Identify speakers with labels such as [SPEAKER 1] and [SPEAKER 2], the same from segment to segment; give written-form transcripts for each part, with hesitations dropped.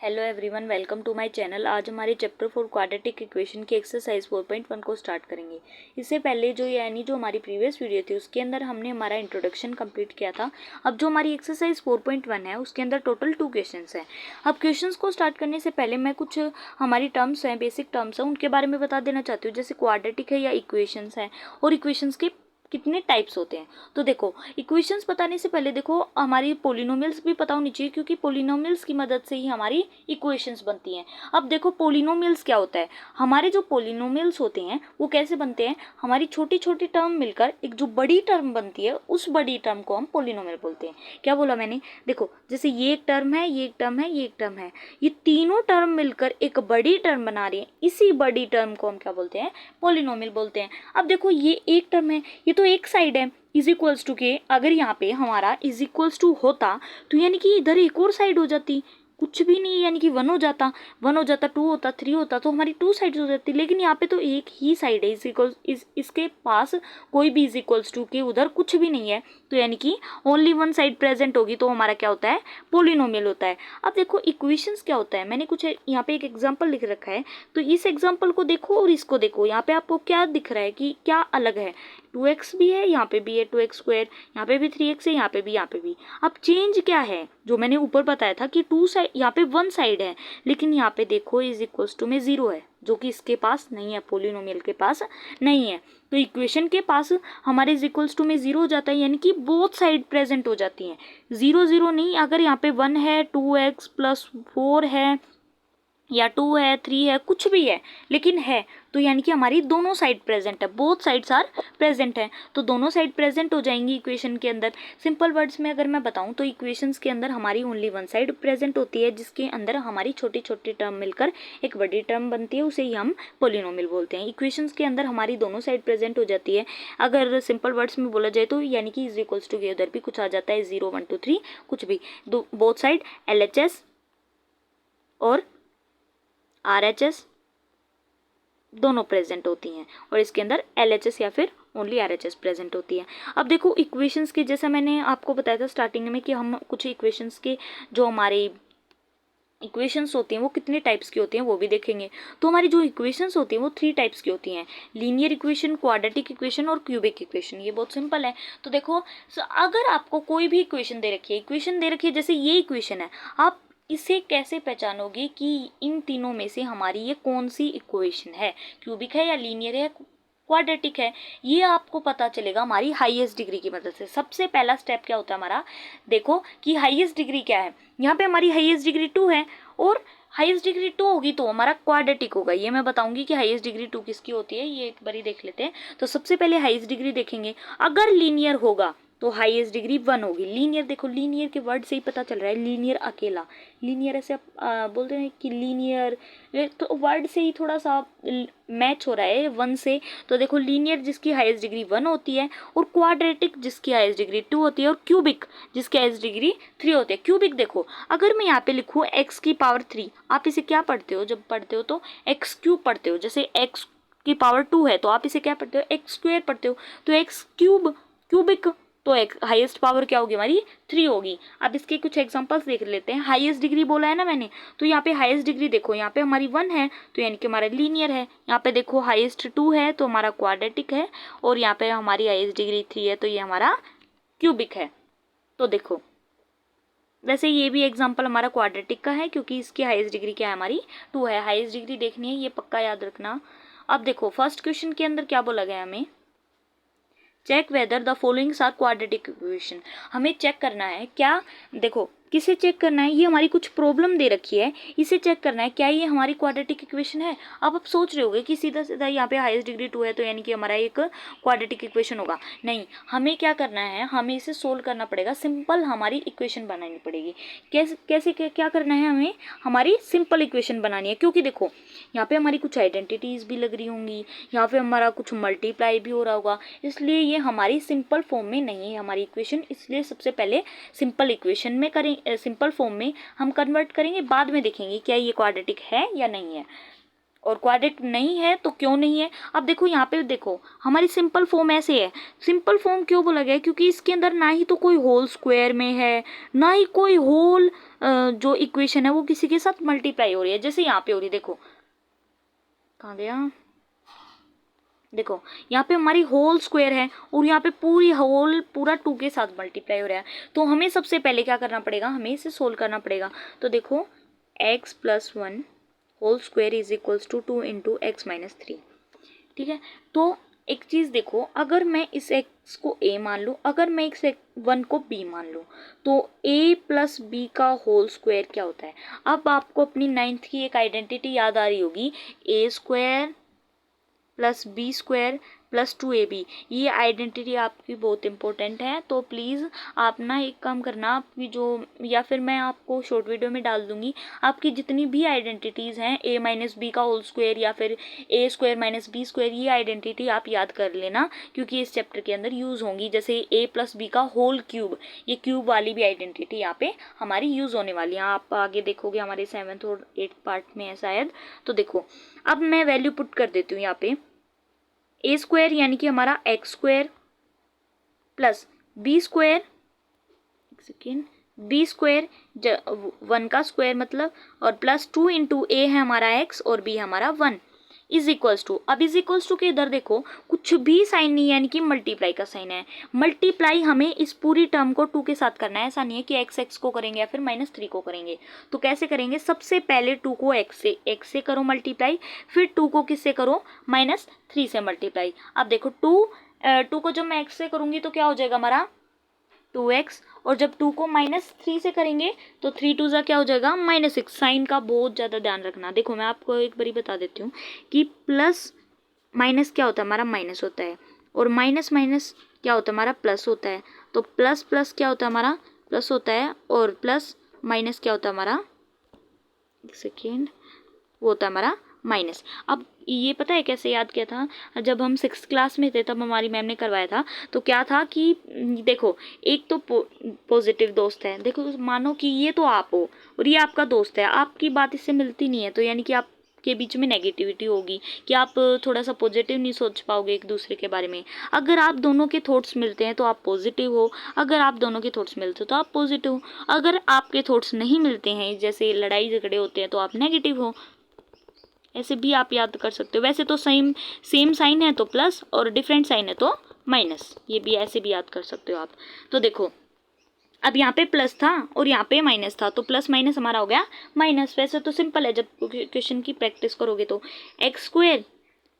[SPEAKER 1] Hello everyone, welcome to my channel. आज हमारे chapter 4 quadratic equation की एक्सरसाइज 4.1 को स्टार्ट करेंगे। इससे पहले जो हमारी प्रीवियस वीडियो थी उसके अंदर हमने हमारा इंट्रोडक्शन कंप्लीट किया था। अब जो हमारी एक्सरसाइज 4.1 है उसके अंदर टोटल 2 क्वेश्चंस हैं। अब क्वेश्चंस को स्टार्ट करने से पहले मैं कुछ हमारी टर्म्स हैं, बेसिक टर्म्स हैं, उनके बारे में बता देना चाहती हूँ। जैसे क्वाड्रेटिक है या इक्वेशंस हैं और इक्वेशंस के कितने टाइप्स होते हैं। तो देखो, इक्वेशंस बताने से पहले देखो हमारी पोलिनोमियल्स भी पता होनी चाहिए, क्योंकि पोलिनोमियल्स की मदद से ही हमारी इक्वेशंस बनती हैं। अब देखो पोलिनोमियल्स क्या होता है। हमारे जो पोलिनोमियल्स होते हैं वो कैसे बनते हैं, हमारी छोटी छोटी टर्म मिलकर एक जो बड़ी टर्म बनती है उस बड़ी टर्म को हम पोलिनोमियल बोलते हैं। क्या बोला मैंने? देखो, जैसे ये एक टर्म है, ये एक टर्म है, ये एक टर्म है, ये तीनों टर्म मिलकर एक बड़ी टर्म बना रही है। इसी बड़ी टर्म को हम क्या बोलते हैं? पोलिनोमियल बोलते हैं। अब देखो, ये एक टर्म है, ये तो एक साइड है, इज इक्वल्स टू के। अगर यहाँ पे हमारा इज इक्वल्स टू होता तो यानी कि इधर एक और साइड हो जाती, कुछ भी नहीं, यानी कि 1 हो जाता, 1 हो जाता, 2 होता, 3 होता, तो हमारी 2 साइड्स हो जाती। लेकिन यहाँ पे तो एक ही साइड है, इज इक्वल्स इसके पास कोई भी इज इक्वल्स टू के उधर कुछ भी नहीं है, तो यानी कि ओनली 1 साइड प्रेजेंट होगी, तो हमारा क्या होता है? पोलिनोमियल होता है। अब देखो इक्वेशंस क्या होता है, मैंने कुछ यहाँ पे एक एग्जाम्पल लिख रखा है, तो इस एग्जाम्पल को देखो और इसको देखो। यहाँ पे आपको क्या दिख रहा है कि क्या अलग है? 2x भी है, यहाँ पे भी है 2x स्क्वायर, यहाँ पे भी 3x है, यहाँ पे भी, यहाँ पे भी। अब चेंज क्या है? जो मैंने ऊपर बताया था कि 2 साइड, यहाँ पे 1 साइड है, लेकिन यहाँ पे देखो इज इक्वल्स टू में 0 है, जो कि इसके पास नहीं है, पोलिनोमियल के पास नहीं है। तो इक्वेशन के पास हमारे इज इक्वल्स टू में 0 हो जाता है, यानी कि बोथ साइड प्रेजेंट हो जाती हैं। 0 0 नहीं, अगर यहाँ पे 1 है, 2x प्लस 4 है, या 2 है, 3 है, कुछ भी है, लेकिन है, तो यानी कि हमारी दोनों साइड प्रेजेंट है, बोथ साइड्स आर प्रेजेंट है, तो दोनों साइड प्रेजेंट हो जाएंगी इक्वेशन के अंदर। सिंपल वर्ड्स में अगर मैं बताऊं तो इक्वेशंस के अंदर हमारी ओनली 1 साइड प्रेजेंट होती है, जिसके अंदर हमारी छोटी छोटी टर्म मिलकर एक बड़ी टर्म बनती है, उसे ही हम पोलिनोमियल बोलते हैं। इक्वेशंस के अंदर हमारी दोनों साइड प्रेजेंट हो जाती है। अगर सिंपल वर्ड्स में बोला जाए तो यानी कि इज इक्वल्स टू के उधर भी कुछ आ जाता है, 0 1 2 3 कुछ भी, बोथ साइड LHS और RHS दोनों प्रेजेंट होती हैं, और इसके अंदर LHS या फिर ओनली RHS प्रेजेंट होती है। अब देखो इक्वेशंस के, जैसा मैंने आपको बताया था स्टार्टिंग में कि हम कुछ इक्वेशंस के जो हमारे इक्वेशंस होती हैं वो कितने टाइप्स की होती हैं वो भी देखेंगे। तो हमारी जो इक्वेशंस होती हैं वो 3 टाइप्स की होती हैं, लीनियर इक्वेशन, क्वाड्रेटिक इक्वेशन और क्यूबिक इक्वेशन। ये बहुत सिंपल है। तो देखो, अगर आपको कोई भी इक्वेशन दे रखी है, जैसे ये इक्वेशन है, आप इसे कैसे पहचानोगे कि इन तीनों में से हमारी ये कौन सी इक्वेशन है, क्यूबिक है या लीनियर है, क्वाड्रेटिक है? ये आपको पता चलेगा हमारी हाईएस्ट डिग्री की मदद से। सबसे पहला स्टेप क्या होता है हमारा, देखो कि हाईएस्ट डिग्री क्या है। यहाँ पे हमारी हाईएस्ट डिग्री 2 है, और हाईएस्ट डिग्री 2 होगी तो हमारा क्वाड्रेटिक होगा। ये मैं बताऊंगी कि हाईएस्ट डिग्री 2 किसकी होती है, ये एक बारी देख लेते हैं। तो सबसे पहले हाईएस्ट डिग्री देखेंगे। अगर लीनियर होगा तो हाईएस्ट डिग्री 1 होगी। लीनियर, देखो लीनियर के वर्ड से ही पता चल रहा है, लीनियर अकेला, लीनियर ऐसे बोलते हैं कि लीनियर, तो वर्ड से ही थोड़ा सा मैच हो रहा है 1 से। तो देखो लीनियर जिसकी हाईएस्ट डिग्री 1 होती है, और क्वाड्रेटिक जिसकी हाईएस्ट डिग्री 2 होती है, और क्यूबिक जिसकी हाईएस्ट डिग्री 3 होती है। क्यूबिक देखो, अगर मैं यहाँ पे लिखूँ x की पावर 3, आप इसे क्या पढ़ते हो? जब पढ़ते हो तो x क्यूब पढ़ते हो। जैसे x की पावर 2 है तो आप इसे क्या पढ़ते हो? x स्क्वायर पढ़ते हो। तो x क्यूब, क्यूबिक, तो एक हाईएस्ट पावर क्या होगी हमारी? 3 होगी। अब इसके कुछ एग्जांपल्स देख लेते हैं। हाईएस्ट डिग्री बोला है ना मैंने, तो यहाँ पे हाईएस्ट डिग्री देखो, यहाँ पे हमारी 1 है तो यानी कि हमारा लीनियर है। यहाँ पे देखो हाईएस्ट 2 है तो हमारा क्वाड्रेटिक है, और यहाँ पे हमारी हाईएस्ट डिग्री 3 है तो ये हमारा क्यूबिक है। तो देखो, वैसे ये भी एग्जाम्पल हमारा क्वाड्रेटिक का है, क्योंकि इसकी हाईएस्ट डिग्री क्या है हमारी? 2 है। हाईएस्ट डिग्री देखनी है, ये पक्का याद रखना। अब देखो फर्स्ट क्वेश्चन के अंदर क्या बोला गया हमें, check whether the followings are quadratic equation. हमें चेक करना है क्या, देखो किसे चेक करना है, ये हमारी कुछ प्रॉब्लम दे रखी है, इसे चेक करना है क्या ये हमारी क्वाड्रेटिक इक्वेशन है। अब आप सोच रहे होगे कि सीधा सीधा यहाँ पे हाईएस्ट डिग्री 2 है तो यानी कि हमारा एक क्वाड्रेटिक इक्वेशन होगा। नहीं, हमें क्या करना है, हमें इसे सोल्व करना पड़ेगा, सिंपल हमारी इक्वेशन बनानी पड़ेगी। कैसे क्या करना है, हमें हमारी सिंपल इक्वेशन बनानी है। क्योंकि देखो यहाँ पे हमारी कुछ आइडेंटिटीज़ भी लग रही होंगी, यहाँ पे हमारा कुछ मल्टीप्लाई भी हो रहा होगा, इसलिए ये हमारी सिंपल फॉर्म में नहीं है हमारी इक्वेशन। इसलिए सबसे पहले सिंपल इक्वेशन में करें, सिंपल फॉर्म में हम कन्वर्ट करेंगे, बाद में देखेंगे क्या ये क्वाड्रेटिक है या नहीं है। और क्वाड्रेटिक नहीं है तो क्यों नहीं है? अब देखो यहाँ पे देखो हमारी सिंपल फॉर्म ऐसे है। सिंपल फॉर्म क्यों बोला गया है? क्योंकि इसके अंदर ना ही तो कोई होल स्क्वायर में है, ना ही कोई होल जो इक्वेशन है वो किसी के साथ मल्टीप्लाई हो रही है, जैसे यहाँ पे हो रही है। देखो कहाँ गया, देखो यहाँ पे हमारी होल स्क्वायर है और यहाँ पे पूरी होल पूरा 2 के साथ मल्टीप्लाई हो रहा है। तो हमें सबसे पहले क्या करना पड़ेगा, हमें इसे सोल्व करना पड़ेगा। तो देखो x+1 whole square is equals to 2 into x minus 3। ठीक है, तो एक चीज़ देखो, अगर मैं इस x को a मान लूँ, अगर मैं इस 1 को b मान लूँ, तो a प्लस b का होल स्क्वायर क्या होता है? अब आपको अपनी 9th की एक आइडेंटिटी याद आ रही होगी, a square plus b square plus 2ab। ये आइडेंटिटी आपकी बहुत इंपॉर्टेंट है, तो प्लीज़ आप ना एक काम करना, आपकी जो, या फिर मैं आपको शॉर्ट वीडियो में डाल दूंगी, आपकी जितनी भी आइडेंटिटीज़ हैं a माइनस बी का होल स्क्वायर या फिर a square minus b square, ये आइडेंटिटी आप याद कर लेना क्योंकि इस चैप्टर के अंदर यूज़ होंगी। जैसे a प्लस बी का होल क्यूब, ये क्यूब वाली भी आइडेंटिटी यहाँ पे हमारी यूज़ होने वाली है। आप आगे देखोगे हमारे 7th और 8th पार्ट में है शायद। तो देखो अब मैं वैल्यू पुट कर देती हूँ यहाँ पे, ए स्क्वायर यानी कि हमारा x square plus b square, एक सेकेंड, बी स्क्वायर 1 का स्क्वायर मतलब, और प्लस 2 इंटू ए है हमारा एक्स और बी हमारा 1 इज इक्वल्स टू, अब इज इक्वल्स टू के इधर देखो कुछ भी साइन नहीं है, यानी कि मल्टीप्लाई का साइन है। मल्टीप्लाई हमें इस पूरी टर्म को 2 के साथ करना है, ऐसा नहीं है कि एक्स एक्स को करेंगे या फिर -3 को करेंगे। तो कैसे करेंगे, सबसे पहले 2 को एक्स से करो मल्टीप्लाई, फिर 2 को किससे करो, -3 से मल्टीप्लाई। अब देखो 2 को जब मैं एक्स से करूंगी तो क्या हो जाएगा हमारा 2x, और जब 2 को -3 से करेंगे तो 3 2 क्या हो जाएगा -6। साइन का बहुत ज़्यादा ध्यान रखना। देखो मैं आपको एक बारी बता देती हूँ कि प्लस माइनस क्या होता है हमारा माइनस होता है, और माइनस माइनस क्या होता है हमारा प्लस होता है। तो प्लस प्लस क्या होता है हमारा प्लस होता है, और प्लस माइनस क्या होता है हमारा, एक सेकेंड, वो होता है हमारा माइनस। अब ये पता है कैसे याद किया था, जब हम 6th क्लास में थे तब हमारी मैम ने करवाया था। तो क्या था कि देखो एक तो पॉजिटिव दोस्त है, देखो मानो कि ये तो आप हो और ये आपका दोस्त है, आपकी बात इससे मिलती नहीं है, तो यानी कि आप के बीच में नेगेटिविटी होगी कि आप थोड़ा सा पॉजिटिव नहीं सोच पाओगे एक दूसरे के बारे में। अगर आप दोनों के थॉट्स मिलते हैं तो आप पॉजिटिव हो, अगर आप दोनों के थॉट्स मिलते हो तो आप पॉजिटिव हो, अगर आपके थॉट्स नहीं मिलते हैं, जैसे लड़ाई झगड़े होते हैं, तो आप नेगेटिव हो। ऐसे भी आप याद कर सकते हो। वैसे तो सेम साइन है तो प्लस, और डिफरेंट साइन है तो माइनस, ये भी ऐसे भी याद कर सकते हो आप। तो देखो अब यहाँ पे प्लस था और यहाँ पे माइनस था, तो प्लस माइनस हमारा हो गया माइनस। वैसे तो सिंपल है, जब क्वेश्चन की प्रैक्टिस करोगे तो एक्स स्क्वायर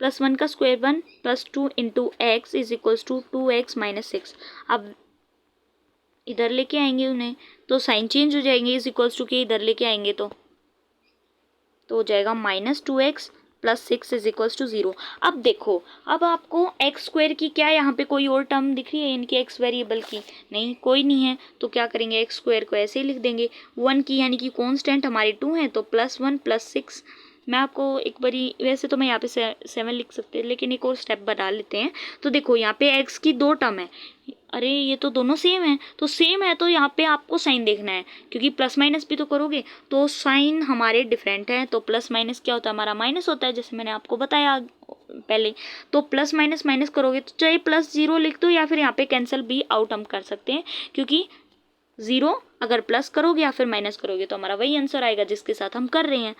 [SPEAKER 1] प्लस 1 का square 1 plus 2 into x is equals to 2x minus 6। अब इधर लेके आएंगे उन्हें तो साइन चेंज हो जाएंगे, इज इक्वल्स टू के इधर लेके आएंगे तो हो जाएगा -2x plus 6 is equals to 0। अब देखो, अब आपको एक्स स्क्वायर की क्या यहाँ पे कोई और टर्म दिख रही है, इनकी एक्स वेरिएबल की? नहीं, कोई नहीं है। तो क्या करेंगे, एक्स स्क्वायर को ऐसे ही लिख देंगे। 1 की यानी कि कॉन्स्टेंट हमारी 2 है, तो +1 + 6। मैं आपको एक बारी, वैसे तो मैं यहाँ पे 7 लिख सकते हैं, लेकिन एक और स्टेप बता लेते हैं। तो देखो यहाँ पे एक्स की 2 टर्म है, अरे ये तो दोनों सेम है, तो सेम है तो यहाँ पे आपको साइन देखना है, क्योंकि प्लस माइनस भी तो करोगे तो साइन हमारे डिफरेंट है। तो प्लस माइनस क्या होता है हमारा माइनस होता है, जैसे मैंने आपको बताया पहले। तो प्लस माइनस माइनस करोगे तो चाहे +0 लिख दो, या फिर यहाँ पे कैंसिल भी आउट हम कर सकते हैं, क्योंकि 0 अगर प्लस करोगे या फिर माइनस करोगे तो हमारा वही आंसर आएगा जिसके साथ हम कर रहे हैं।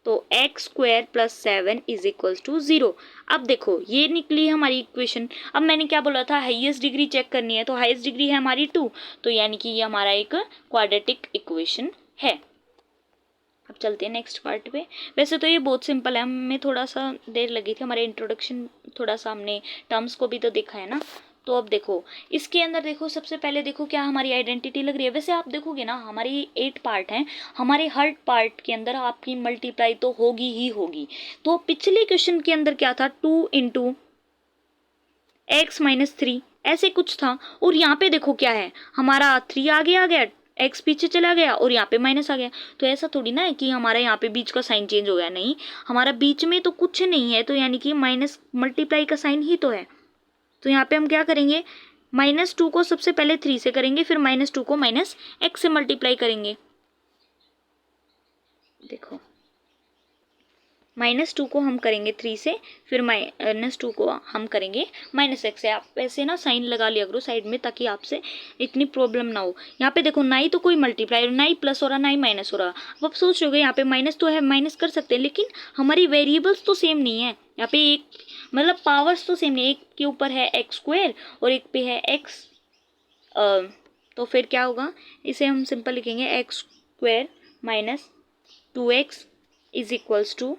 [SPEAKER 1] तो x square plus 7 is equals to 0। अब देखो ये निकली हमारी इक्वेशन। अब मैंने क्या बोला था, हाईएस्ट डिग्री चेक करनी है, तो हाईएस्ट डिग्री है हमारी 2, तो यानी कि ये हमारा एक क्वाड्रेटिक इक्वेशन है। अब चलते हैं नेक्स्ट पार्ट पे। वैसे तो ये बहुत सिंपल है, हमें थोड़ा सा देर लगी थी, हमारे इंट्रोडक्शन थोड़ा सा हमने टर्म्स को भी तो देखा है ना। तो अब देखो इसके अंदर देखो, सबसे पहले देखो क्या हमारी आइडेंटिटी लग रही है। वैसे आप देखोगे ना हमारी 8 पार्ट हैं, हमारे हर पार्ट के अंदर आपकी मल्टीप्लाई तो होगी ही होगी। तो पिछले क्वेश्चन के अंदर क्या था, 2 इंटू एक्स माइनस 3 ऐसे कुछ था, और यहाँ पे देखो क्या है हमारा 3 आगे आ गया, एक्स पीछे चला गया और यहाँ पे माइनस आ गया। तो ऐसा थोड़ी ना है कि हमारा यहाँ पे बीच का साइन चेंज हो गया, नहीं, हमारा बीच में तो कुछ नहीं है, तो यानी कि माइनस मल्टीप्लाई का साइन ही तो है। तो यहाँ पे हम क्या करेंगे, -2 को सबसे पहले 3 से करेंगे, फिर -2 को -x से मल्टीप्लाई करेंगे। देखो -2 को हम करेंगे 3 से, फिर -2 को हम करेंगे -x से। आप ऐसे ना साइन लगा लिया करो साइड में, ताकि आपसे इतनी प्रॉब्लम ना हो। यहाँ पे देखो ना ही तो कोई मल्टीप्लाई, ना ही प्लस हो रहा ना ही माइनस हो रहा। अब आप सोच रहे हो यहाँ पे माइनस तो है, माइनस कर सकते हैं, लेकिन हमारी वेरिएबल्स तो सेम नहीं है। यहाँ पे एक मतलब पावर्स तो सेम नहीं, एक के ऊपर है x² और एक पे है x। तो फिर क्या होगा, इसे हम सिंपल लिखेंगे x² - 2x is equals to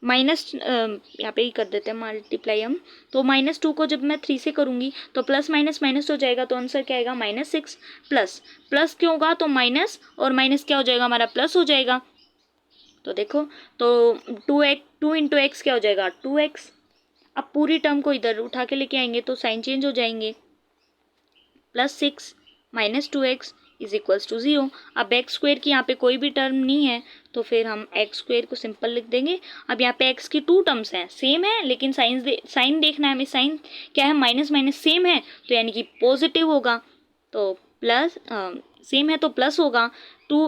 [SPEAKER 1] minus, यहाँ पे ही कर देते हैं मल्टीप्लाई हम। तो -2 को जब मैं 3 से करूँगी तो प्लस माइनस माइनस हो जाएगा, तो आंसर क्या आएगा -6। प्लस क्यों होगा, तो माइनस और माइनस क्या हो जाएगा हमारा, प्लस हो जाएगा। तो देखो, तो 2 इंटू एक्स क्या हो जाएगा 2x। अब पूरी टर्म को इधर उठा के लेके आएंगे तो साइन चेंज हो जाएंगे। +6 - 2x इज इक्वल्स टू 0। अब x² की यहाँ पे कोई भी टर्म नहीं है, तो फिर हम x² को सिंपल लिख देंगे। अब यहाँ पे x की 2 टर्म्स हैं, सेम है, लेकिन साइन देखना है हमें। साइन क्या है, माइनस माइनस सेम है, तो यानी कि पॉजिटिव होगा। तो प्लस सेम है तो प्लस होगा। 2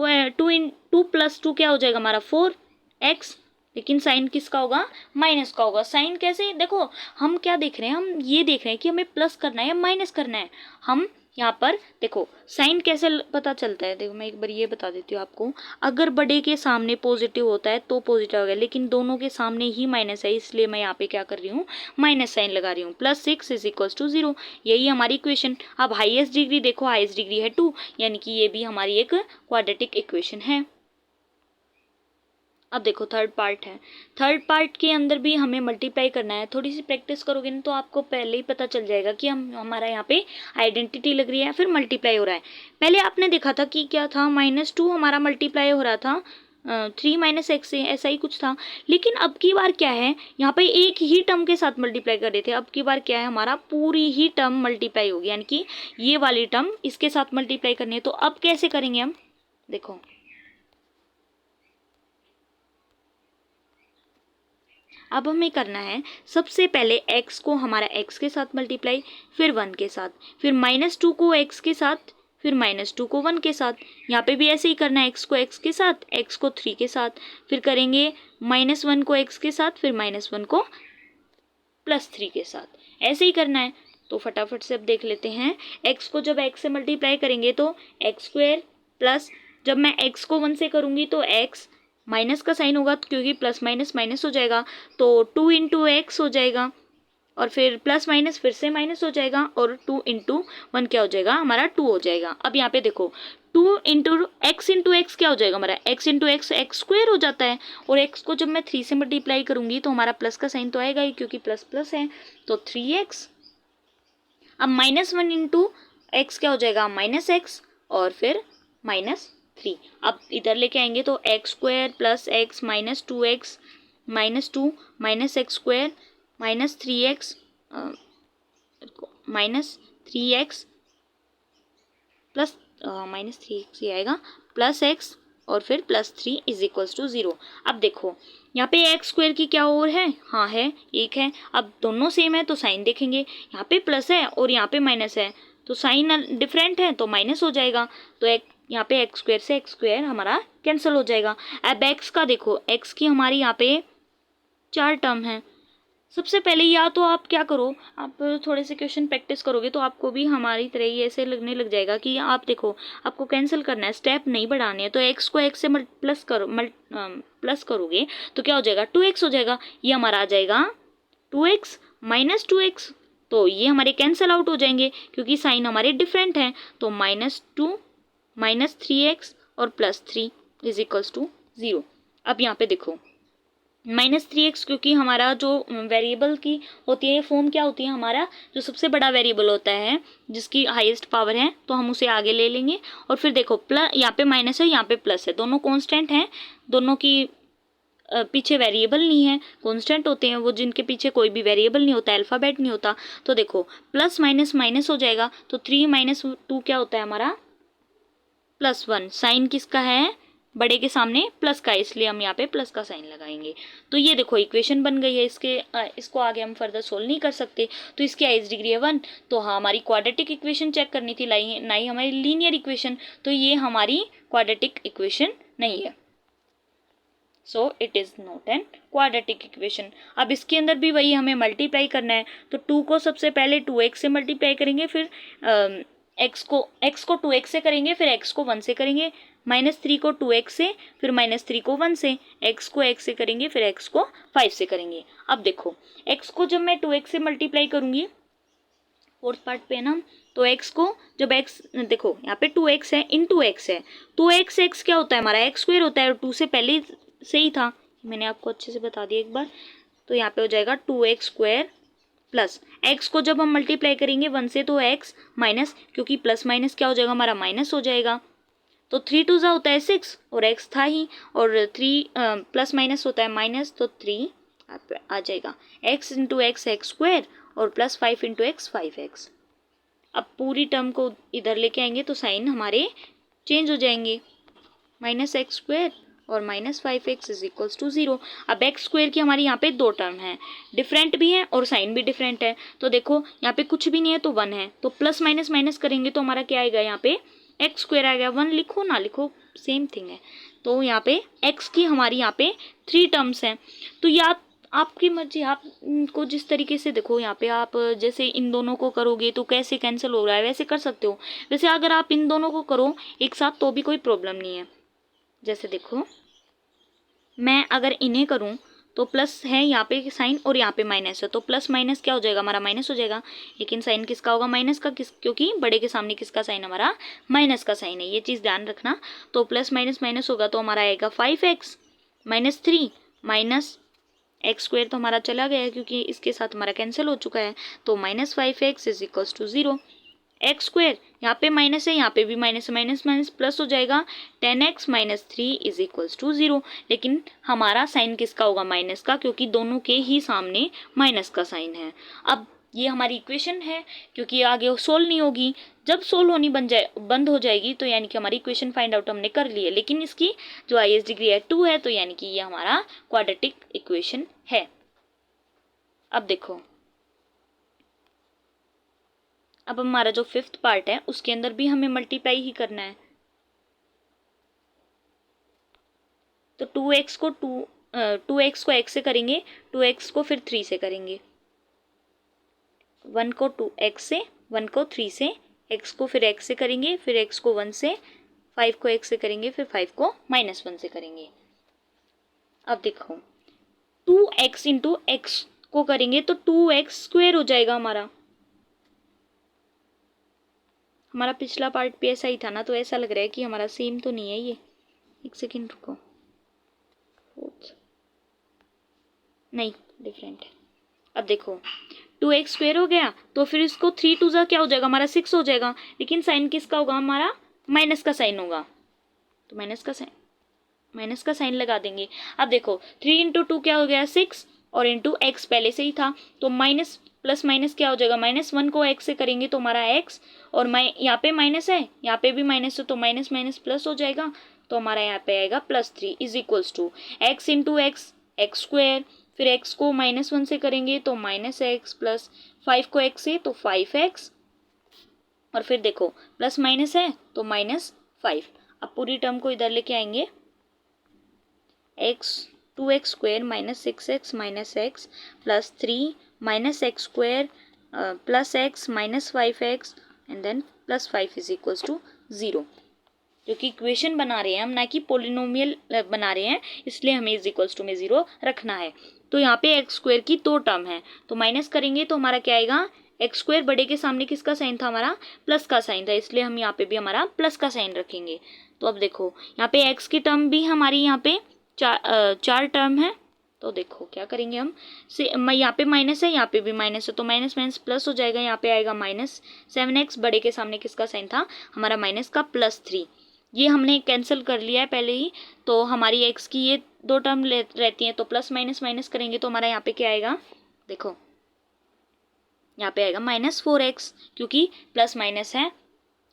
[SPEAKER 1] + 2 क्या हो जाएगा हमारा 4x, लेकिन साइन किसका होगा, माइनस का होगा। साइन कैसे, देखो हम क्या देख रहे हैं, हम ये देख रहे हैं कि हमें प्लस करना है या माइनस करना है। हम यहाँ पर देखो साइन कैसे पता चलता है, देखो मैं एक बार ये बता देती हूँ आपको। अगर बड़े के सामने पॉजिटिव होता है तो पॉजिटिव हो गया, लेकिन दोनों के सामने ही माइनस है, इसलिए मैं यहाँ पे क्या कर रही हूँ, माइनस साइन लगा रही हूँ। +6 इज इक्वल्स टू 0, यही हमारी इक्वेशन। अब हाईएस्ट डिग्री देखो, हाईएस्ट डिग्री है 2, यानी कि ये भी हमारी एक क्वाड्रेटिक इक्वेशन है। अब देखो थर्ड पार्ट है। थर्ड पार्ट के अंदर भी हमें मल्टीप्लाई करना है। थोड़ी सी प्रैक्टिस करोगे ना तो आपको पहले ही पता चल जाएगा कि हमारा यहाँ पे आइडेंटिटी लग रही है, फिर मल्टीप्लाई हो रहा है। पहले आपने देखा था कि क्या था, -2 हमारा मल्टीप्लाई हो रहा था 3 - x से, ऐसा ही कुछ था। लेकिन अब की बार क्या है, यहाँ पे एक ही टर्म के साथ मल्टीप्लाई कर रहे थे, अब की बार क्या है, हमारा पूरी ही टर्म मल्टीप्लाई होगी, यानी कि ये वाली टर्म इसके साथ मल्टीप्लाई करनी है। तो अब कैसे करेंगे हम, देखो अब हमें करना है, सबसे पहले x को हमारा x के साथ मल्टीप्लाई, फिर 1 के साथ, फिर -2 को x के साथ, फिर -2 को 1 के साथ। यहाँ पे भी ऐसे ही करना है, x को x के साथ, x को 3 के साथ, फिर करेंगे -1 को x के साथ, फिर -1 को +3 के साथ, ऐसे ही करना है। तो फटाफट से अब देख लेते हैं, x को जब x से मल्टीप्लाई करेंगे तो x² प्लस, जब मैं x को 1 से करूँगी तो x, माइनस का साइन होगा क्योंकि प्लस माइनस माइनस हो जाएगा, तो 2 इंटू एक्स हो जाएगा, और फिर प्लस माइनस फिर से माइनस हो जाएगा, और 2 इंटू 1 क्या हो जाएगा हमारा 2 हो जाएगा। अब यहाँ पे देखो 2 इंटू एक्स क्या हो जाएगा हमारा, x इंटू x² हो जाता है, और x को जब मैं 3 से मल्टीप्लाई करूँगी तो हमारा प्लस का साइन तो आएगा ही, क्योंकि प्लस प्लस है, तो 3x। अब -1 इंटू एक्स क्या हो जाएगा -x, और फिर -3। अब इधर लेके आएंगे तो x² plus x -2x -2 -x² -3x -3x plus -3x ये आएगा प्लस x, और फिर +3 इज इक्वल्स टू 0। अब देखो यहाँ पे x² की क्या और है, हाँ है, एक है। अब दोनों सेम है तो साइन देखेंगे, यहाँ पे प्लस है और यहाँ पे माइनस है, तो साइन डिफरेंट है तो माइनस हो जाएगा। तो यहाँ पे x² से x² हमारा कैंसिल हो जाएगा। अब x का देखो, x की हमारी यहाँ पे 4 टर्म है। सबसे पहले या तो आप क्या करो, आप थोड़े से क्वेश्चन प्रैक्टिस करोगे तो आपको भी हमारी तरह ही ऐसे लगने लग जाएगा कि आप देखो आपको कैंसिल करना है, स्टेप नहीं बढ़ाने है। तो x को x से प्लस करोगे तो क्या हो जाएगा 2x हो जाएगा, ये हमारा आ जाएगा 2x -2x, तो ये हमारे कैंसिल आउट हो जाएंगे क्योंकि साइन हमारे डिफरेंट हैं। तो -2 -3x और +3 इज इक्वल्स टू 0। अब यहाँ पे देखो -3x, क्योंकि हमारा जो वेरिएबल की होती है फॉर्म क्या होती है, हमारा जो सबसे बड़ा वेरिएबल होता है जिसकी हाईएस्ट पावर है, तो हम उसे आगे ले लेंगे। और फिर देखो प्लस, यहाँ पे माइनस है यहाँ पे प्लस है, दोनों कांस्टेंट हैं, दोनों की पीछे वेरिएबल नहीं है, कांस्टेंट होते हैं वो, जिनके पीछे कोई भी वेरिएबल नहीं होता, अल्फ़ाबेट नहीं होता। तो देखो प्लस माइनस माइनस हो जाएगा, तो 3 - 2 क्या होता है हमारा +1। साइन किसका है, बड़े के सामने प्लस का, इसलिए हम यहाँ पे प्लस का साइन लगाएंगे। तो ये देखो इक्वेशन बन गई है। इसको आगे हम फर्दर सोल्व नहीं कर सकते, तो इसकी हाईएस्ट डिग्री है 1। तो हाँ, हमारी क्वाड्रेटिक इक्वेशन चेक करनी थी, ना ही हमारी लीनियर इक्वेशन, तो ये हमारी क्वाड्रेटिक इक्वेशन नहीं है। So it is not an quadratic equation. अब इसके अंदर भी वही हमें मल्टीप्लाई करना है, तो 2 को सबसे पहले 2x से मल्टीप्लाई करेंगे, फिर x को 2x से करेंगे, फिर x को 1 से करेंगे, -3 को 2x से, फिर -3 को 1 से, x को x से करेंगे, फिर x को 5 से करेंगे। अब देखो x को जब मैं 2x से मल्टीप्लाई करूँगी फोर्थ पार्ट पे ना, तो x को जब x देखो यहाँ पे 2x है इंटू x है, तो x क्या होता है हमारा x स्क्वायर होता है, और 2 से पहले से ही था, मैंने आपको अच्छे से बता दिया एक बार। तो यहाँ पे हो जाएगा 2x स्क्वायर प्लस x को जब हम मल्टीप्लाई करेंगे 1 से तो x माइनस, क्योंकि प्लस माइनस क्या हो जाएगा हमारा माइनस हो जाएगा, तो 3 2 जा होता है 6 और x था ही, और 3 प्लस माइनस होता है माइनस, तो 3 आ जाएगा x into x x square और प्लस 5 इंटू एक्स 5x। अब पूरी टर्म को इधर लेके आएंगे तो साइन हमारे चेंज हो जाएंगे, -x स्क्वायर और -5x इज इक्वल्स टू 0। अब x स्क्वायर की हमारी यहाँ पे 2 टर्म है, डिफरेंट भी है और साइन भी डिफरेंट है, तो देखो यहाँ पे कुछ भी नहीं है तो 1 है, तो प्लस माइनस माइनस करेंगे तो हमारा क्या आएगा, यहाँ पे x स्क्वायर आएगा, 1 लिखो ना लिखो सेम थिंग है। तो यहाँ पे x की हमारी यहाँ पे 3 टर्म्स हैं, तो या आपकी मर्जी, आपको जिस तरीके से देखो यहाँ पे आप जैसे इन दोनों को करोगे तो कैसे कैंसिल हो रहा है वैसे कर सकते हो, वैसे अगर आप इन दोनों को करो एक साथ तो भी कोई प्रॉब्लम नहीं है। जैसे देखो मैं अगर इन्हें करूं तो प्लस है यहाँ पे साइन और यहाँ पे माइनस है, तो प्लस माइनस क्या हो जाएगा हमारा माइनस हो जाएगा, लेकिन साइन किसका होगा माइनस का, क्योंकि बड़े के सामने किसका साइन हमारा माइनस का साइन है, ये चीज़ ध्यान रखना। तो प्लस माइनस माइनस होगा तो हमारा आएगा 5x -3 माइनस एक्स स्क्वायर तो हमारा चला गया क्योंकि इसके साथ हमारा कैंसिल हो चुका है, तो -5x is equals to 0। X square यहाँ पे माइनस है, यहाँ पे भी माइनस माइनस माइनस प्लस हो जाएगा, 10x -3 इज इक्वल्स टू 0। लेकिन हमारा साइन किसका होगा माइनस का, क्योंकि दोनों के ही सामने माइनस का साइन है। अब ये हमारी इक्वेशन है, क्योंकि आगे सोल्व नहीं होगी, जब सोल्व होनी बंद हो जाएगी तो यानी कि हमारी इक्वेशन फाइंड आउट हमने कर ली है, लेकिन इसकी जो IS डिग्री है 2 है, तो यानी कि ये हमारा क्वाड्रेटिक इक्वेशन है। अब देखो अब हमारा जो 5th पार्ट है उसके अंदर भी हमें मल्टीप्लाई ही करना है, तो 2x को 2x को x से करेंगे, 2x को फिर 3 से करेंगे, 1 को 2x से, 1 को 3 से, x को फिर x से करेंगे, फिर x को 1 से, 5 को x से करेंगे, फिर 5 को -1 से करेंगे। अब देखो 2x इंटू एक्स को करेंगे तो 2x स्क्वायर हो जाएगा हमारा पिछला पार्ट भी ऐसा ही था ना, तो ऐसा लग रहा है कि हमारा सेम तो नहीं है ये, एक सेकेंड रुको, नहीं डिफरेंट है। अब देखो 2x स्क्वायर हो गया, तो फिर इसको 3 2 जा क्या हो जाएगा हमारा 6 हो जाएगा, लेकिन साइन किसका होगा हमारा माइनस का साइन होगा, तो माइनस का साइन लगा देंगे। अब देखो 3 इंटू 2 क्या हो गया 6 और इंटू एक्स पहले से ही था, तो माइनस प्लस माइनस क्या हो जाएगा, -1 को x से करेंगे तो हमारा x, और यहाँ पे माइनस है यहाँ पे भी माइनस है, तो माइनस माइनस प्लस हो जाएगा, तो हमारा यहाँ पे आएगा +3 is equals to x into x x square, फिर x को -1 से करेंगे तो -x प्लस 5 को x से तो 5x, और फिर देखो प्लस माइनस है तो -5। अब पूरी टर्म को इधर लेके आएंगे, x 2x square -6x -x plus 3 -x square plus x -5x and then +5 is equals to 0, क्योंकि इक्वेशन बना रहे हैं हम, ना कि पोलिनोमियल बना रहे हैं, इसलिए हमें इज इक्वल्स टू में 0 रखना है। तो यहाँ पे एक्स स्क्वायर की 2 टर्म है, तो माइनस करेंगे तो हमारा क्या आएगा, एक्स स्क्वायर बड़े के सामने किसका साइन था हमारा प्लस का साइन था, इसलिए हम यहाँ पे भी हमारा प्लस का साइन रखेंगे। तो अब देखो यहाँ पे एक्स की टर्म भी हमारी यहाँ पे 4 टर्म है, तो देखो क्या करेंगे हम से, यहाँ पे माइनस है यहाँ पे भी माइनस है, तो माइनस माइनस प्लस हो जाएगा, यहाँ पे आएगा -7x, बड़े के सामने किसका साइन था हमारा माइनस का +3, ये हमने कैंसिल कर लिया है पहले ही, तो हमारी x की ये 2 टर्म रहती हैं, तो प्लस माइनस माइनस करेंगे तो हमारा यहाँ पे क्या आएगा, देखो यहाँ पे आएगा -4x, क्योंकि प्लस माइनस है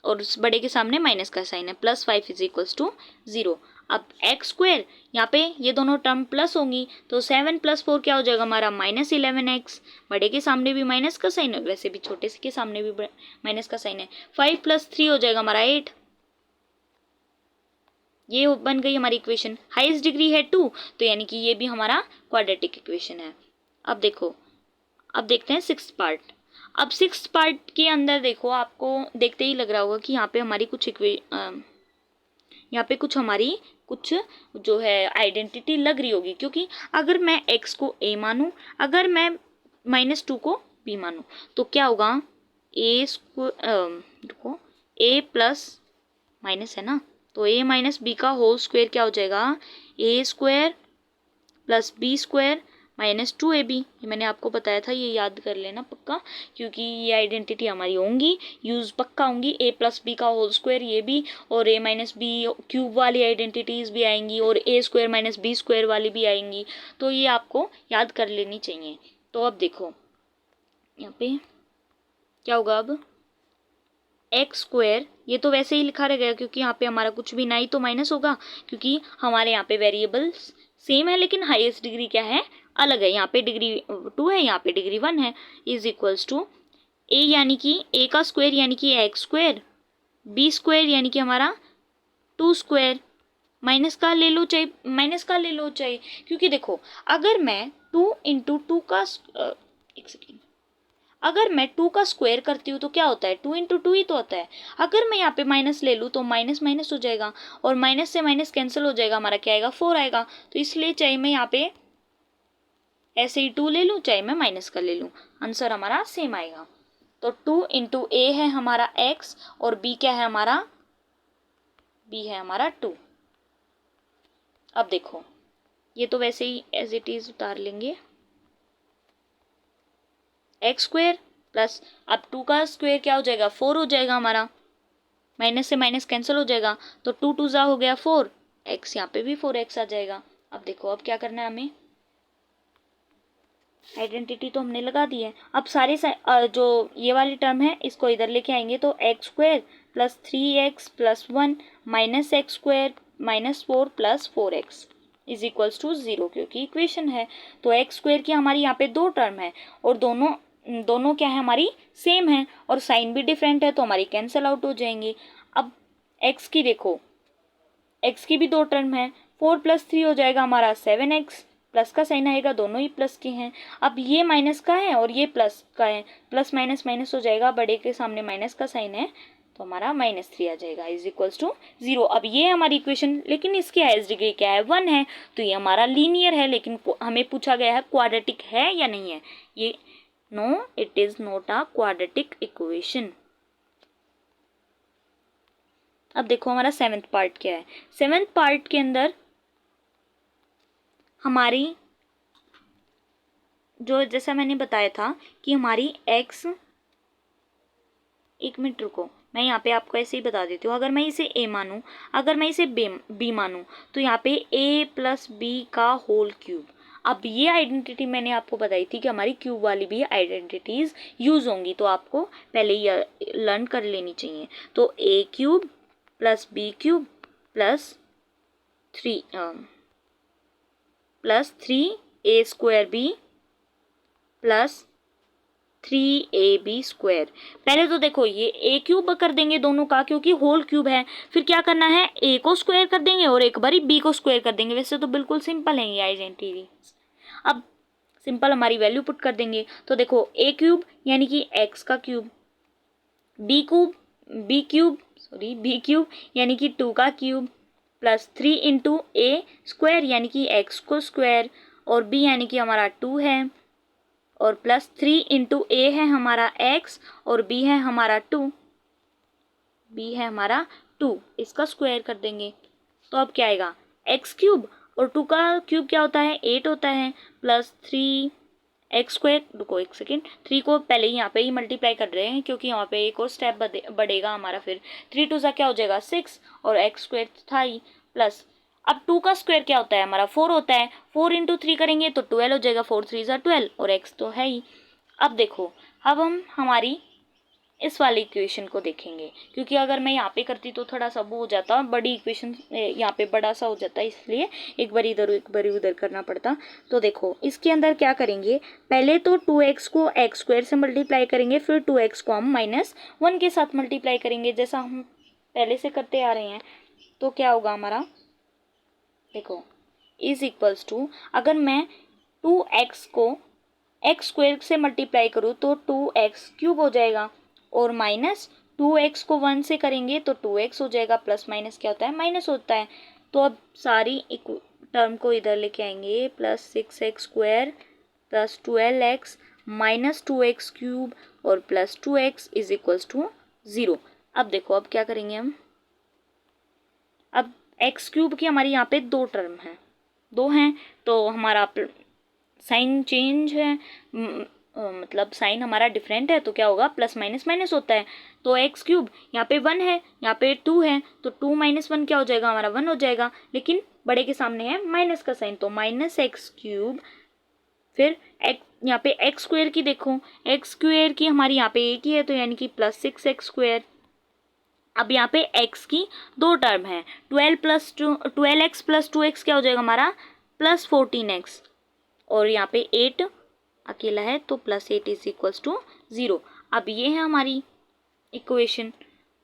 [SPEAKER 1] और उस बड़े के सामने माइनस का साइन है, +5 इज इक्वल्स टू 0। अब एक्स स्क्वायर यहाँ पे ये दोनों टर्म प्लस होंगी, तो 7 + 4 क्या हो जाएगा हमारा -11x, बड़े के सामने भी माइनस का साइन है, वैसे भी छोटे से के सामने भी माइनस का साइन है, 5 + 3 हो जाएगा हमारा 8, ये बन गई हमारी इक्वेशन। हाईएस्ट डिग्री है 2, तो यानी कि ये भी हमारा क्वाड्रेटिक इक्वेशन है। अब देखो, अब देखते हैं सिक्स्थ पार्ट। अब सिक्स्थ पार्ट के अंदर देखो, आपको देखते ही लग रहा होगा कि यहाँ पे हमारी यहाँ पे कुछ जो है आइडेंटिटी लग रही होगी, क्योंकि अगर मैं x को a मानूं, अगर मैं -2 को b मानूं, तो क्या होगा, देखो a प्लस माइनस है ना, तो a माइनस बी का होल स्क्वायर क्या हो जाएगा, a square plus b square -2ab। ये मैंने आपको बताया था, ये याद कर लेना पक्का, क्योंकि ये आइडेंटिटी हमारी होंगी, यूज पक्का होंगी। a प्लस बी का होल स्क्वायर ये भी, और a माइनस बी क्यूब वाली आइडेंटिटीज भी आएंगी, और a square minus b square वाली भी आएंगी, तो ये आपको याद कर लेनी चाहिए। तो अब देखो यहाँ पे क्या होगा, अब एक्स स्क्वायर, ये तो वैसे ही लिखा रहेगा क्योंकि यहाँ पे हमारा कुछ भी ना ही तो माइनस होगा, क्योंकि हमारे यहाँ पे वेरिएबल्स सेम है लेकिन हाईएस्ट डिग्री क्या है, अलग है। यहाँ पे डिग्री 2 है, यहाँ पे डिग्री 1 है, इज इक्वल्स टू ए यानी कि ए का स्क्वायर यानी कि एक्स स्क्वायर, बी स्क्वायर यानी कि हमारा 2 स्क्वायर, माइनस का ले लो चाहे, क्योंकि देखो अगर मैं 2 इंटू 2 का एक सेकेंड, अगर मैं 2 का स्क्वायर करती हूँ तो क्या होता है, 2 इंटू 2 ही तो होता है। अगर मैं यहाँ पे माइनस ले लूँ तो माइनस माइनस हो जाएगा, और माइनस से माइनस कैंसिल हो जाएगा, हमारा क्या आएगा, 4 आएगा। तो इसलिए चाहे मैं यहाँ पे ऐसे ही 2 ले लूँ, चाहे मैं माइनस का ले लूँ, आंसर हमारा सेम आएगा। तो 2 इंटू ए है हमारा x, और b क्या है हमारा, b है हमारा 2। अब देखो ये तो वैसे ही एज इट इज उतार लेंगे, एक्स स्क्वायर प्लस, अब 2 का स्क्वायर क्या हो जाएगा, 4 हो जाएगा हमारा, माइनस से माइनस कैंसिल हो जाएगा, तो 2 2 जा हो गया 4, एक्स यहाँ पे भी 4x आ जाएगा। अब देखो अब क्या करना है हमें, आइडेंटिटी तो हमने लगा दी है। अब सारे जो ये वाली टर्म है इसको इधर लेके आएंगे, तो x square plus 3x plus 1 minus x square -4 plus 4x is equals to 0, क्योंकि इक्वेशन है। तो एक्स स्क्वायर की हमारी यहाँ पे 2 टर्म है, और दोनों क्या है हमारी सेम है, और साइन भी डिफरेंट है, तो हमारी कैंसिल आउट हो जाएंगी। अब x की देखो, x की भी 2 टर्म है, 4 प्लस 3 हो जाएगा हमारा 7x, प्लस का साइन आएगा, दोनों ही प्लस के हैं। अब ये माइनस का है और ये प्लस का है, प्लस माइनस माइनस हो जाएगा, बड़े के सामने माइनस का साइन है, तो हमारा -3 आ जाएगा, इज इक्वल्स टू 0। अब ये हमारी इक्वेशन, लेकिन इसकी हाईएस्ट डिग्री क्या है, 1 है, तो ये हमारा लीनियर है, लेकिन हमें पूछा गया है क्वाड्रेटिक है या नहीं है। ये no, it is not a quadratic equation. अब देखो हमारा 7th पार्ट क्या है। 7th पार्ट के अंदर हमारी जो, जैसा मैंने बताया था कि हमारी x, एक मिनट रुको, मैं यहाँ पे आपको ऐसे ही बता देती हूँ। अगर मैं इसे a मानूँ, अगर मैं इसे b मानूँ, तो यहाँ पे a प्लस b का होल क्यूब। अब ये आइडेंटिटी मैंने आपको बताई थी कि हमारी क्यूब वाली भी आइडेंटिटीज यूज होंगी, तो आपको पहले ही लर्न कर लेनी चाहिए। तो a cube plus b cube plus 3a square b plus 3ab square. पहले तो देखो ये a क्यूब कर देंगे दोनों का, क्योंकि होल क्यूब है। फिर क्या करना है, a को स्क्वायर कर देंगे और एक बारी b को स्क्वायर कर देंगे। वैसे तो बिल्कुल सिंपल है ये आइडेंटिटी। अब सिंपल हमारी वैल्यू पुट कर देंगे, तो देखो a क्यूब यानी कि x का क्यूब, b क्यूब यानी कि 2 का cube, plus 3 into a square यानी कि x को स्क्वायर, और b यानी कि हमारा 2 है, और प्लस 3 इंटू a है हमारा x, और b है हमारा 2, इसका स्क्वायर कर देंगे। तो अब क्या आएगा, x क्यूब, और 2 का क्यूब क्या होता है, 8 होता है, प्लस 3 एक्स स्क्वायर, रुको एक सेकेंड, 3 को पहले ही यहाँ पे ही मल्टीप्लाई कर रहे हैं, क्योंकि यहाँ पे एक और स्टेप बढ़ेगा हमारा। फिर 3 2 सा क्या हो जाएगा 6, और एक्स स्क्वायर था ही, प्लस अब 2 का स्क्वायर क्या होता है हमारा 4 होता है, 4 इंटू 3 करेंगे तो 12 हो जाएगा, 4 3 ज़ा 12, और x तो है ही। अब देखो, अब हम हमारी इस वाली इक्वेशन को देखेंगे, क्योंकि अगर मैं यहाँ पे करती तो थोड़ा सा वो हो जाता, बड़ी इक्वेशन यहाँ पे बड़ा सा हो जाता, इसलिए एक बार इधर एक बार उधर करना पड़ता। तो देखो इसके अंदर क्या करेंगे, पहले तो 2x को x स्क्वायर से मल्टीप्लाई करेंगे, फिर 2x को हम -1 के साथ मल्टीप्लाई करेंगे, जैसा हम पहले से करते आ रहे हैं। तो क्या होगा हमारा, देखो इज इक्वल्स टू, अगर मैं 2x को एक्स स्क्वायर से मल्टीप्लाई करूँ तो 2x³ हो जाएगा, और माइनस 2x को 1 से करेंगे तो 2x हो जाएगा, प्लस माइनस क्या होता है, माइनस होता है। तो अब सारी टर्म को इधर लेके आएंगे, plus 6x² plus 12x minus 2x³ और plus 2x is equals to 0। अब देखो अब क्या करेंगे हम, अब x³ की हमारी यहाँ पे 2 टर्म है, 2 हैं, तो हमारा साइन चेंज है, मतलब साइन हमारा डिफरेंट है, तो क्या होगा, प्लस माइनस माइनस होता है। तो x³ यहाँ पे 1 है, यहाँ पे 2 है, तो 2 माइनस 1 क्या हो जाएगा, हमारा 1 हो जाएगा, लेकिन बड़े के सामने है माइनस का साइन, तो माइनस x³। फिर यहाँ पे x² की देखो, x² की हमारी यहाँ पे एक ही है, तो यानी कि प्लस 6x²। अब यहाँ पे x की 2 टर्म है, 12x प्लस 2x क्या हो जाएगा हमारा, प्लस 14x, और यहाँ पे 8 अकेला है, तो प्लस 8 इज इक्वल्स टू 0। अब ये है हमारी इक्वेशन।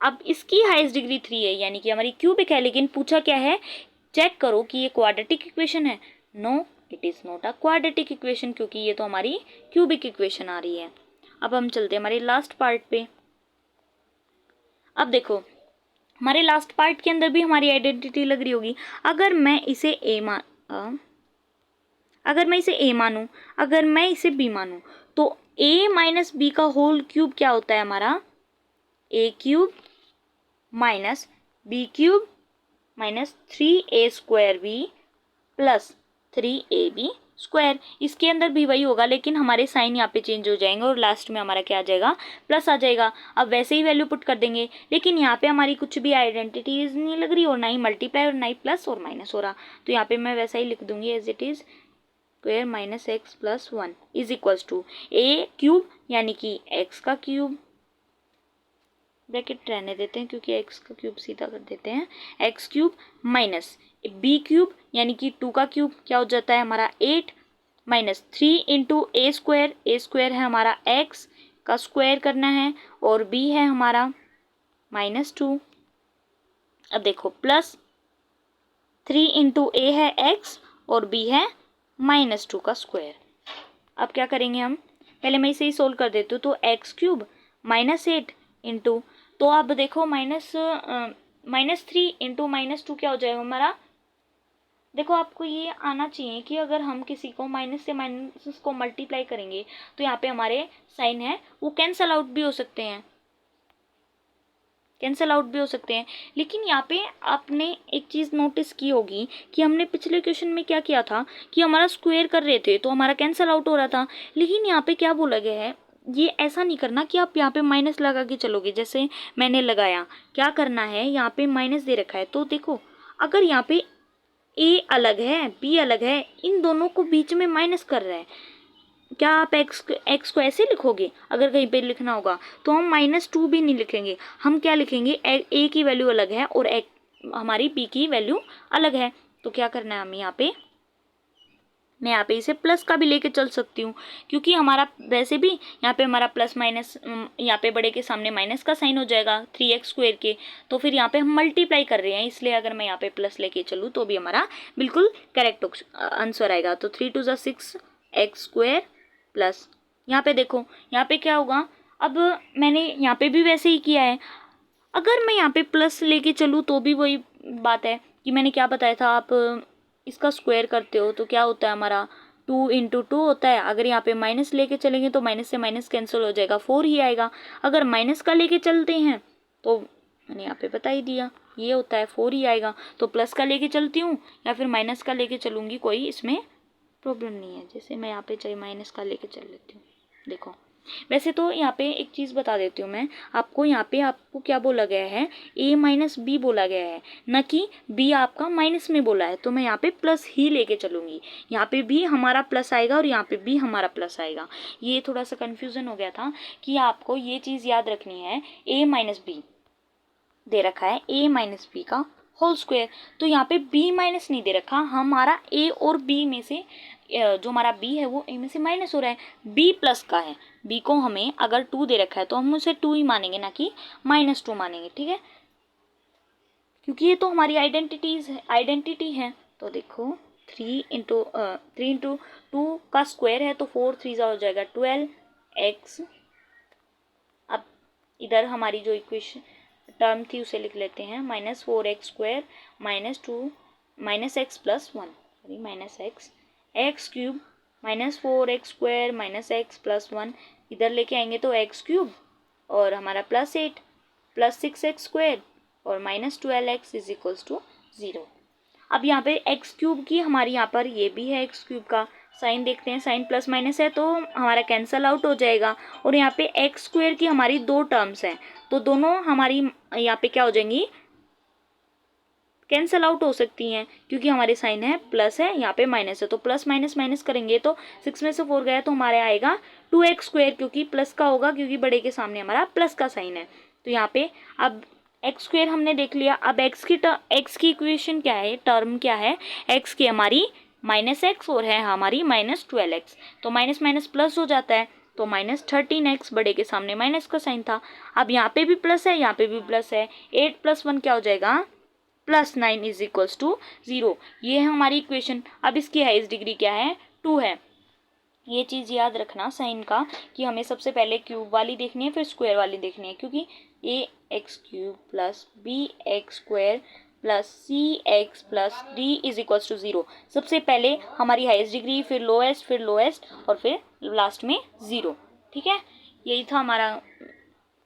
[SPEAKER 1] अब इसकी हाईएस्ट डिग्री 3 है, यानी कि हमारी क्यूबिक है, लेकिन पूछा क्या है, चेक करो कि ये क्वाड्रेटिक इक्वेशन है। No, it is not a quadratic equation, क्योंकि ये तो हमारी क्यूबिक इक्वेशन आ रही है। अब हम चलते हैं हमारे लास्ट पार्ट पे। अब देखो हमारे लास्ट पार्ट के अंदर भी हमारी आइडेंटिटी लग रही होगी। अगर मैं इसे a मानूं, अगर मैं इसे b मानूं, तो a माइनस बी का होल क्यूब क्या होता है हमारा, a³ minus b³ minus 3a² plus 3ab²। इसके अंदर भी वही होगा, लेकिन हमारे साइन यहाँ पे चेंज हो जाएंगे और लास्ट में हमारा क्या आ जाएगा, प्लस आ जाएगा। अब वैसे ही वैल्यू पुट कर देंगे, लेकिन यहाँ पे हमारी कुछ भी आइडेंटिटीज नहीं लग रही, और ना ही मल्टीप्लाई और ना ही प्लस और माइनस हो रहा, तो यहाँ पे मैं वैसा ही लिख दूंगी as it is, square minus x plus 1 is equals to a³ यानी कि x का क्यूब, ब्रैकेट रहने देते हैं क्योंकि x का क्यूब सीधा कर देते हैं, x³ माइनस b³ यानी कि 2 का क्यूब क्या हो जाता है हमारा 8, माइनस 3 इंटू a² है हमारा x का स्क्वायर करना है, और b है हमारा -2। अब देखो प्लस 3 इंटू a है x और b है -2 का स्क्वायर। अब क्या करेंगे हम, पहले मैं इसे ही सोल्व कर देती हूँ, तो x³ -8 इंटू, तो अब देखो -3 इंटू -2 क्या हो जाएगा हमारा, देखो आपको ये आना चाहिए कि अगर हम किसी को माइनस से माइनस को मल्टीप्लाई करेंगे तो यहाँ पे हमारे साइन है वो कैंसल आउट भी हो सकते हैं, लेकिन यहाँ पे आपने एक चीज़ नोटिस की होगी कि हमने पिछले क्वेश्चन में क्या किया था कि हमारा स्क्वायर कर रहे थे तो हमारा कैंसल आउट हो रहा था, लेकिन यहाँ पे क्या बोला गया है, ये ऐसा नहीं करना कि आप यहाँ पे माइनस लगा के चलोगे जैसे मैंने लगाया। क्या करना है, यहाँ पे माइनस दे रखा है, तो देखो अगर यहाँ पे ए अलग है बी अलग है, इन दोनों को बीच में माइनस कर रहा है, क्या आप एक्स को ऐसे लिखोगे, अगर कहीं पे लिखना होगा तो हम -2 भी नहीं लिखेंगे, हम क्या लिखेंगे, ए की वैल्यू अलग है और हमारी बी की वैल्यू अलग है, तो क्या करना है हमें यहाँ पे, मैं यहाँ पे इसे प्लस का भी लेके चल सकती हूँ, क्योंकि हमारा वैसे भी यहाँ पे हमारा प्लस माइनस, यहाँ पे बड़े के सामने माइनस का साइन हो जाएगा 3x² के, तो फिर यहाँ पे हम मल्टीप्लाई कर रहे हैं, इसलिए अगर मैं यहाँ पे प्लस लेके चलूँ तो भी हमारा बिल्कुल करेक्ट आंसर आएगा। तो 3 2 6 x² प्लस यहाँ पे देखो यहाँ पे क्या होगा, अब मैंने यहाँ पे भी वैसे ही किया है, अगर मैं यहाँ पे प्लस लेके चलूँ तो भी वही बात है कि मैंने क्या बताया था, आप इसका स्क्वायर करते हो तो क्या होता है हमारा 2 इंटू 2 होता है, अगर यहाँ पे माइनस लेके चलेंगे तो माइनस से माइनस कैंसिल हो जाएगा, 4 ही आएगा, अगर माइनस का लेके चलते हैं तो मैंने यहाँ पे बता ही दिया ये होता है 4 ही आएगा, तो प्लस का लेके चलती हूँ या फिर माइनस का लेके चलूँगी, कोई इसमें प्रॉब्लम नहीं है, जैसे मैं यहाँ पे चाहे माइनस का लेके चल लेती हूँ। देखो वैसे तो यहाँ पे एक चीज़ बता देती हूँ मैं आपको, यहाँ पे आपको क्या बोला गया है, a माइनस बी बोला गया है, न कि b आपका माइनस में बोला है, तो मैं यहाँ पे प्लस ही लेके चलूँगी, यहाँ पे भी हमारा प्लस आएगा और यहाँ पे भी हमारा प्लस आएगा। ये थोड़ा सा कन्फ्यूज़न हो गया था कि आपको ये चीज़ याद रखनी है, a माइनस बी दे रखा है a माइनस बी का होल स्क्वायर, तो यहाँ पे b माइनस नहीं दे रखा, हमारा a और b में से जो हमारा b है वो a में से माइनस हो रहा है, b प्लस का है, b को हमें अगर 2 दे रखा है तो हम उसे 2 ही मानेंगे, ना कि -2 मानेंगे, ठीक है। क्योंकि ये तो हमारी आइडेंटिटी है। तो देखो 3 इंटू 2 का स्क्वायर है तो 4 3 हो जाएगा 12x। अब इधर हमारी जो इक्वेशन टर्म थी उसे लिख लेते हैं, -4x² -2 -x+1 sorry -x -4x² -x+1 इधर लेके आएंगे तो x³ और हमारा +8 +6x² और -12x इज इक्वल्स टू 0। अब यहाँ पे x³ की हमारी यहाँ पर ये भी है x³ का साइन, देखते हैं साइन प्लस माइनस है तो हमारा कैंसल आउट हो जाएगा। और यहाँ पे x² की हमारी 2 टर्म्स हैं तो दोनों हमारी यहाँ पे क्या हो जाएंगी, कैंसल आउट हो सकती हैं, क्योंकि हमारे साइन है प्लस है यहाँ पे माइनस है, तो प्लस माइनस माइनस करेंगे तो 6 में से 4 गया तो हमारे आएगा 2x², क्योंकि प्लस का होगा क्योंकि बड़े के सामने हमारा प्लस का साइन है। तो यहाँ पे अब x² हमने देख लिया। अब x की इक्वेशन क्या है, टर्म क्या है, x की हमारी -x और है हमारी -12x, तो माइनस माइनस प्लस हो जाता है तो -13x, बड़े के सामने माइनस का साइन था। अब यहाँ पे भी प्लस है यहाँ पे भी प्लस है, 8 + 1 क्या हो जाएगा +9 इज इक्वल्स टू 0। ये है हमारी इक्वेशन। अब इसकी हाईएस्ट डिग्री क्या है, 2 है। ये चीज़ याद रखना साइन का कि हमें सबसे पहले क्यूब वाली देखनी है फिर स्क्वायर वाली देखनी है, क्योंकि ax³ + bx² + cx + d is equals to 0। सबसे पहले हमारी हाईएस्ट डिग्री, फिर लोएस्ट और फिर लास्ट में 0। ठीक है, यही था हमारा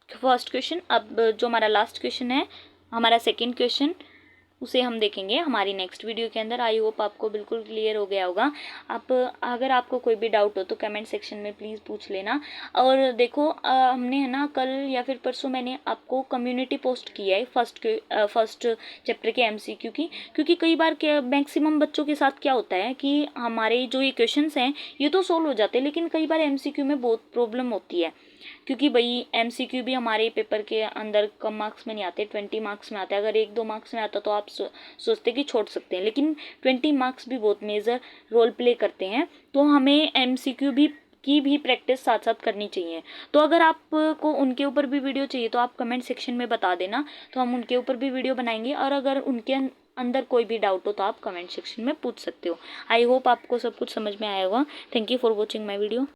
[SPEAKER 1] फर्स्ट क्वेश्चन। अब जो हमारा लास्ट क्वेश्चन है, हमारा सेकंड क्वेश्चन, उसे हम देखेंगे हमारी नेक्स्ट वीडियो के अंदर। आई होप आपको बिल्कुल क्लियर हो गया होगा। आप अगर आपको कोई भी डाउट हो तो कमेंट सेक्शन में प्लीज़ पूछ लेना। और देखो हमने है ना कल या फिर परसों मैंने आपको कम्युनिटी पोस्ट किया है फर्स्ट चैप्टर के MCQ की, क्योंकि कई बार क्या मैक्सिमम बच्चों के साथ क्या होता है कि हमारे जो ये क्वेश्चंस हैं ये तो सोल्व हो जाते हैं, लेकिन कई बार MCQ में बहुत प्रॉब्लम होती है, क्योंकि भाई MCQ भी हमारे पेपर के अंदर कम मार्क्स में नहीं आते, 20 मार्क्स में आते हैं। अगर 1-2 मार्क्स में आता तो आप सोचते कि छोड़ सकते हैं, लेकिन 20 मार्क्स भी बहुत मेजर रोल प्ले करते हैं, तो हमें MCQ की भी प्रैक्टिस साथ साथ करनी चाहिए। तो अगर आपको उनके ऊपर भी वीडियो चाहिए तो आप कमेंट सेक्शन में बता देना, तो हम उनके ऊपर भी वीडियो बनाएंगे। और अगर उनके अंदर कोई भी डाउट हो तो आप कमेंट सेक्शन में पूछ सकते हो। आई होप आपको सब कुछ समझ में आया होगा। Thank you for watching my video.